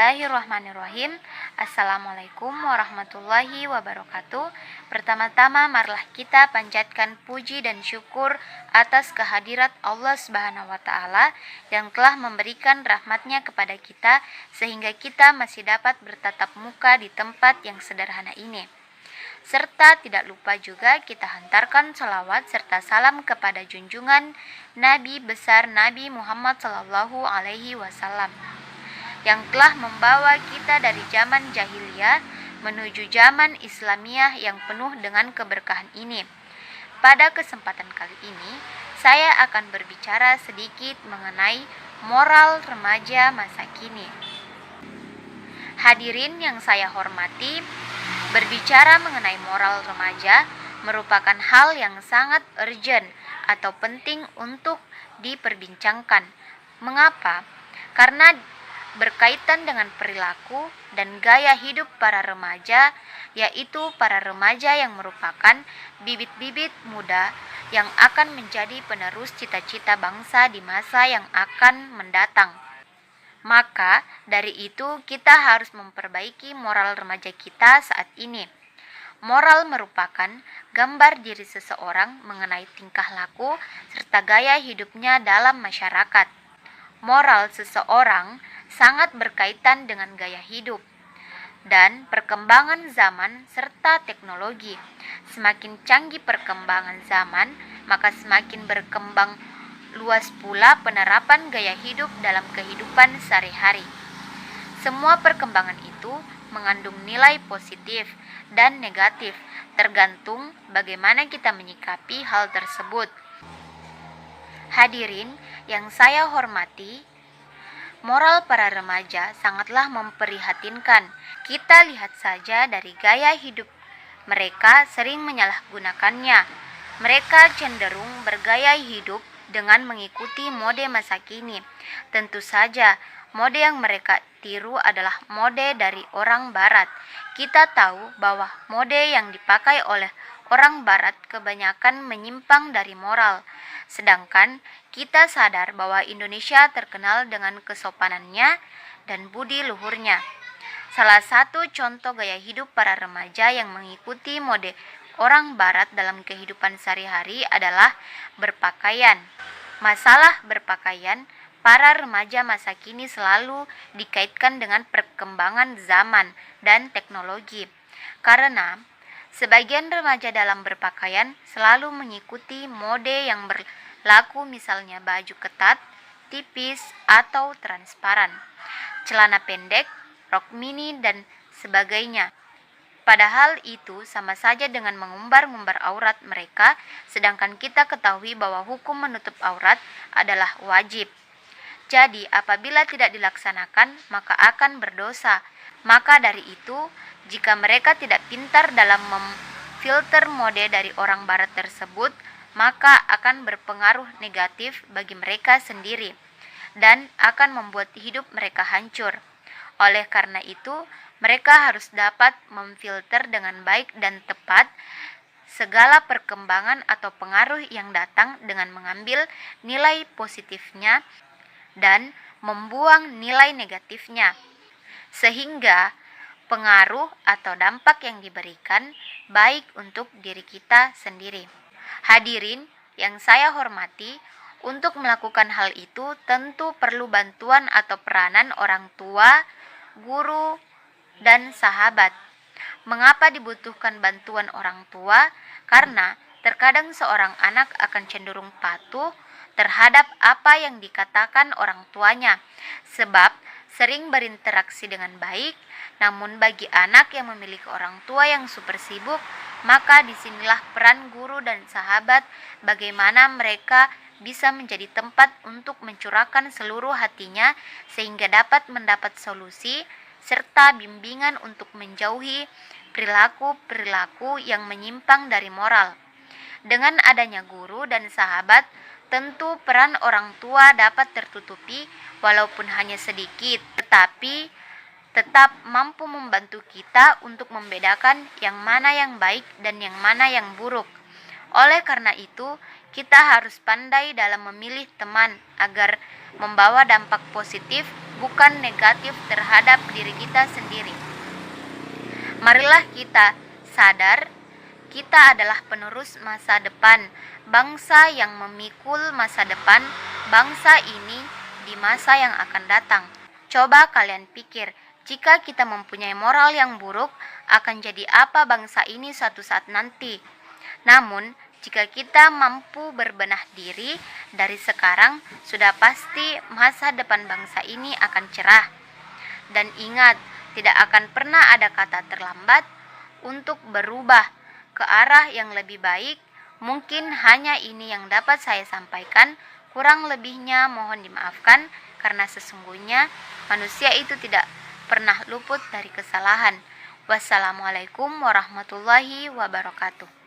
Bismillahirrahmanirrahim. Assalamualaikum warahmatullahi wabarakatuh. Pertama-tama marilah kita panjatkan puji dan syukur atas kehadirat Allah Subhanahu wa taala yang telah memberikan rahmatnya kepada kita sehingga kita masih dapat bertatap muka di tempat yang sederhana ini. Serta tidak lupa juga kita hantarkan salawat serta salam kepada junjungan Nabi besar Nabi Muhammad SAW yang telah membawa kita dari zaman jahiliyah menuju zaman Islamiyah yang penuh dengan keberkahan ini. Pada kesempatan kali ini, saya akan berbicara sedikit mengenai moral remaja masa kini. Hadirin yang saya hormati, berbicara mengenai moral remaja merupakan hal yang sangat urgent atau penting untuk diperbincangkan. Mengapa? Karena berkaitan dengan perilaku dan gaya hidup para remaja, yaitu para remaja yang merupakan bibit-bibit muda yang akan menjadi penerus cita-cita bangsa di masa yang akan mendatang. Maka dari itu kita harus memperbaiki moral remaja kita saat ini. Moral merupakan gambar diri seseorang mengenai tingkah laku serta gaya hidupnya dalam masyarakat. Moral seseorang sangat berkaitan dengan gaya hidup dan perkembangan zaman serta teknologi. Semakin canggih perkembangan zaman, maka semakin berkembang luas pula penerapan gaya hidup dalam kehidupan sehari-hari. Semua perkembangan itu mengandung nilai positif dan negatif, tergantung bagaimana kita menyikapi hal tersebut. Hadirin yang saya hormati, moral para remaja sangatlah memprihatinkan. Kita lihat saja dari gaya hidup mereka sering menyalahgunakannya. Mereka cenderung bergaya hidup dengan mengikuti mode masa kini. Tentu saja, mode yang mereka tiru adalah mode dari orang barat. Kita tahu bahwa mode yang dipakai oleh orang barat kebanyakan menyimpang dari moral. Sedangkan kita sadar bahwa Indonesia terkenal dengan kesopanannya dan budi luhurnya. Salah satu contoh gaya hidup para remaja yang mengikuti mode orang barat dalam kehidupan sehari-hari adalah berpakaian. Masalah berpakaian para remaja masa kini selalu dikaitkan dengan perkembangan zaman dan teknologi. Karena sebagian remaja dalam berpakaian selalu mengikuti mode yang berlaku, misalnya baju ketat, tipis, atau transparan, celana pendek, rok mini, dan sebagainya. Padahal itu sama saja dengan mengumbar-ngumbar aurat mereka, sedangkan kita ketahui bahwa hukum menutup aurat adalah wajib. Jadi apabila tidak dilaksanakan, maka akan berdosa. Maka dari itu, jika mereka tidak pintar dalam memfilter mode dari orang barat tersebut, maka akan berpengaruh negatif bagi mereka sendiri dan akan membuat hidup mereka hancur. Oleh karena itu, mereka harus dapat memfilter dengan baik dan tepat segala perkembangan atau pengaruh yang datang dengan mengambil nilai positifnya dan membuang nilai negatifnya, sehingga pengaruh atau dampak yang diberikan baik untuk diri kita sendiri. Hadirin yang saya hormati, untuk melakukan hal itu tentu perlu bantuan atau peranan orang tua, guru, dan sahabat. Mengapa dibutuhkan bantuan orang tua? Karena terkadang seorang anak akan cenderung patuh terhadap apa yang dikatakan orang tuanya, sebab sering berinteraksi dengan baik. Namun bagi anak yang memiliki orang tua yang super sibuk, maka disinilah peran guru dan sahabat, bagaimana mereka bisa menjadi tempat untuk mencurahkan seluruh hatinya sehingga dapat mendapat solusi serta bimbingan untuk menjauhi perilaku-perilaku yang menyimpang dari moral. Dengan adanya guru dan sahabat, tentu peran orang tua dapat tertutupi walaupun hanya sedikit, tetapi tetap mampu membantu kita untuk membedakan yang mana yang baik dan yang mana yang buruk. Oleh karena itu, Kita harus pandai dalam memilih teman agar membawa dampak positif, bukan negatif terhadap diri kita sendiri. Marilah kita sadar, kita adalah penerus masa depan, bangsa yang memikul masa depan bangsa ini di masa yang akan datang. Coba kalian pikir, jika kita mempunyai moral yang buruk, akan jadi apa bangsa ini suatu saat nanti? Namun, jika kita mampu berbenah diri dari sekarang, sudah pasti masa depan bangsa ini akan cerah. Dan ingat, tidak akan pernah ada kata terlambat untuk berubah ke arah yang lebih baik. Mungkin hanya ini yang dapat saya sampaikan, kurang lebihnya mohon dimaafkan, karena sesungguhnya manusia itu tidak pernah luput dari kesalahan. Wassalamualaikum warahmatullahi wabarakatuh.